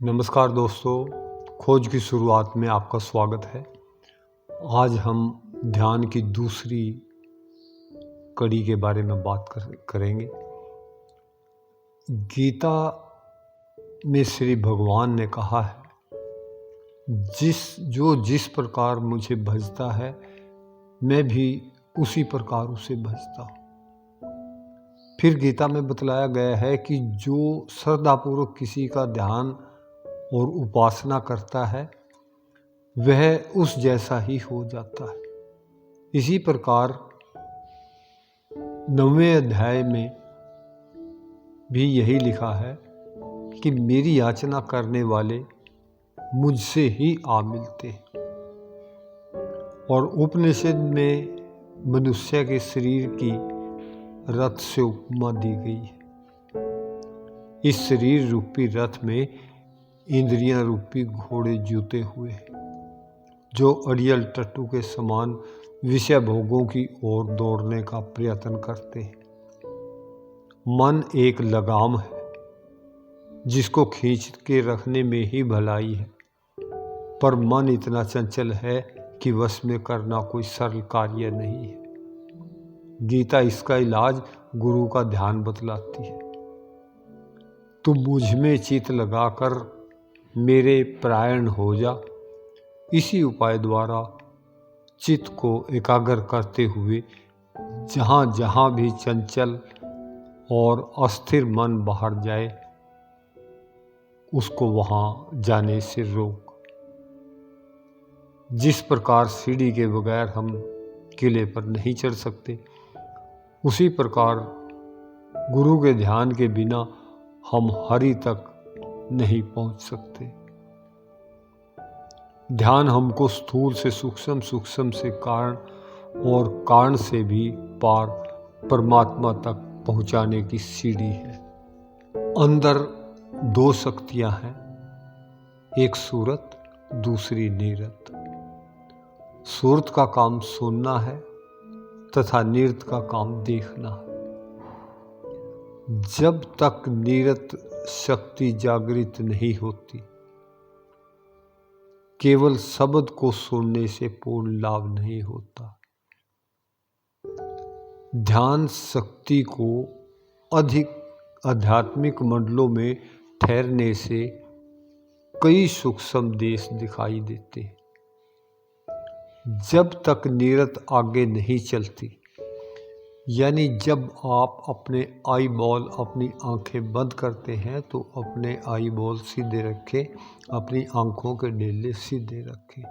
नमस्कार दोस्तों, खोज की शुरुआत में आपका स्वागत है। आज हम ध्यान की दूसरी कड़ी के बारे में बात करेंगे। गीता में श्री भगवान ने कहा है, जिस प्रकार मुझे भजता है मैं भी उसी प्रकार उसे भजता हूँ। फिर गीता में बतलाया गया है कि जो श्रद्धापूर्वक किसी का ध्यान और उपासना करता है वह उस जैसा ही हो जाता है। इसी प्रकार 9वें अध्याय में भी यही लिखा है कि मेरी याचना करने वाले मुझसे ही आ मिलते हैं। और उपनिषद में मनुष्य के शरीर की रथ से उपमा दी गई है। इस शरीर रूपी रथ में इंद्रियां रूपी घोड़े जुते हुए हैं, जो अड़ियल टट्टू के समान विषय भोगों की ओर दौड़ने का प्रयत्न करते हैं। मन एक लगाम है जिसको खींच के रखने में ही भलाई है, पर मन इतना चंचल है कि वश में करना कोई सरल कार्य नहीं है। गीता इसका इलाज गुरु का ध्यान बतलाती है। तू मुझ में चित्त लगाकर मेरे परायण हो जा। इसी उपाय द्वारा चित्त को एकाग्र करते हुए जहाँ जहाँ भी चंचल और अस्थिर मन बाहर जाए उसको वहाँ जाने से रोक। जिस प्रकार सीढ़ी के बगैर हम किले पर नहीं चढ़ सकते, उसी प्रकार गुरु के ध्यान के बिना हम हरि तक नहीं पहुंच सकते। ध्यान हमको स्थूल से सूक्ष्म, सूक्ष्म से कारण और कारण से भी पार परमात्मा तक पहुंचाने की सीढ़ी है। अंदर दो शक्तियां हैं, एक सूरत, दूसरी नीरत। सूरत का काम सुनना है तथा नीरत का काम देखना है। जब तक नीरत शक्ति जागृत नहीं होती, केवल शब्द को सुनने से पूर्ण लाभ नहीं होता। ध्यान शक्ति को अधिक आध्यात्मिक मंडलों में ठहरने से कई सूक्ष्म देश दिखाई देते हैं। जब तक नीरत आगे नहीं चलती, यानी जब आप अपने आई बॉल अपनी आंखें बंद करते हैं तो अपने आई बॉल सीधे रखें, अपनी आंखों के डेले सीधे रखें।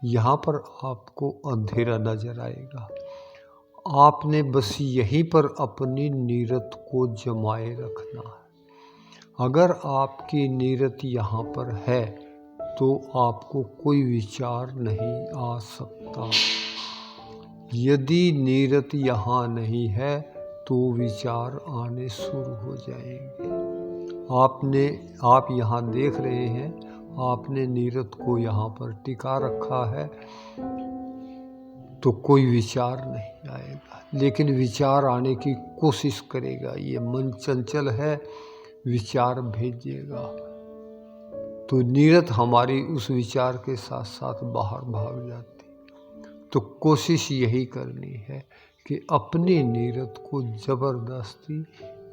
यहाँ पर आपको अंधेरा नजर आएगा। आपने बस यहीं पर अपनी नीरत को जमाए रखना है। अगर आपकी नीरत यहाँ पर है तो आपको कोई विचार नहीं आ सकता। यदि नीरत यहाँ नहीं है तो विचार आने शुरू हो जाएंगे। आप यहाँ देख रहे हैं, आपने नीरत को यहाँ पर टिका रखा है तो कोई विचार नहीं आएगा, लेकिन विचार आने की कोशिश करेगा। ये मन चंचल है, विचार भेजेगा। तो नीरत हमारी उस विचार के साथ साथ बाहर भाग जाती। तो कोशिश यही करनी है कि अपनी नीरत को जबरदस्ती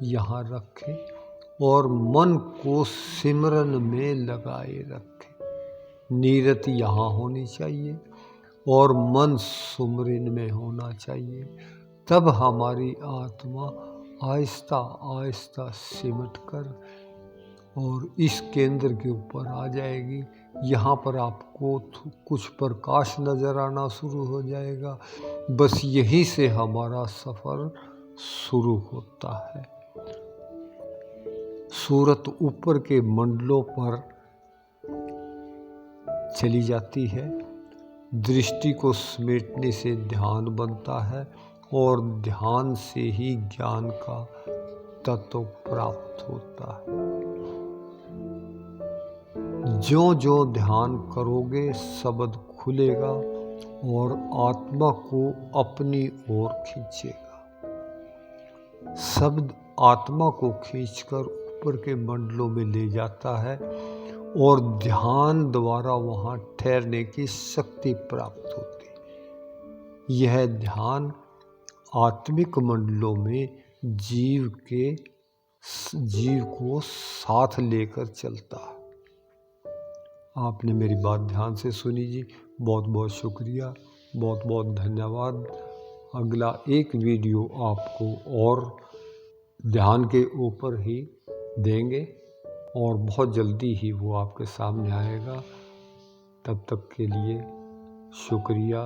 यहाँ रखें और मन को सिमरन में लगाए रखें। नीरत यहाँ होनी चाहिए और मन सुमरन में होना चाहिए। तब हमारी आत्मा आहिस्ता आहिस्ता सिमट कर और इस केंद्र के ऊपर आ जाएगी। यहाँ पर आपको कुछ प्रकाश नजर आना शुरू हो जाएगा। बस यही से हमारा सफर शुरू होता है। सूरत ऊपर के मंडलों पर चली जाती है। दृष्टि को समेटने से ध्यान बनता है और ध्यान से ही ज्ञान का तत्व प्राप्त होता है। जो जो ध्यान करोगे शब्द खुलेगा और आत्मा को अपनी ओर खींचेगा। शब्द आत्मा को खींचकर ऊपर के मंडलों में ले जाता है और ध्यान द्वारा वहाँ ठहरने की शक्ति प्राप्त होती है। यह ध्यान आत्मिक मंडलों में जीव को साथ लेकर चलता है। आपने मेरी बात ध्यान से सुनी जी, बहुत बहुत शुक्रिया, बहुत बहुत धन्यवाद। अगला एक वीडियो आपको और ध्यान के ऊपर ही देंगे और बहुत जल्दी ही वो आपके सामने आएगा। तब तक के लिए शुक्रिया,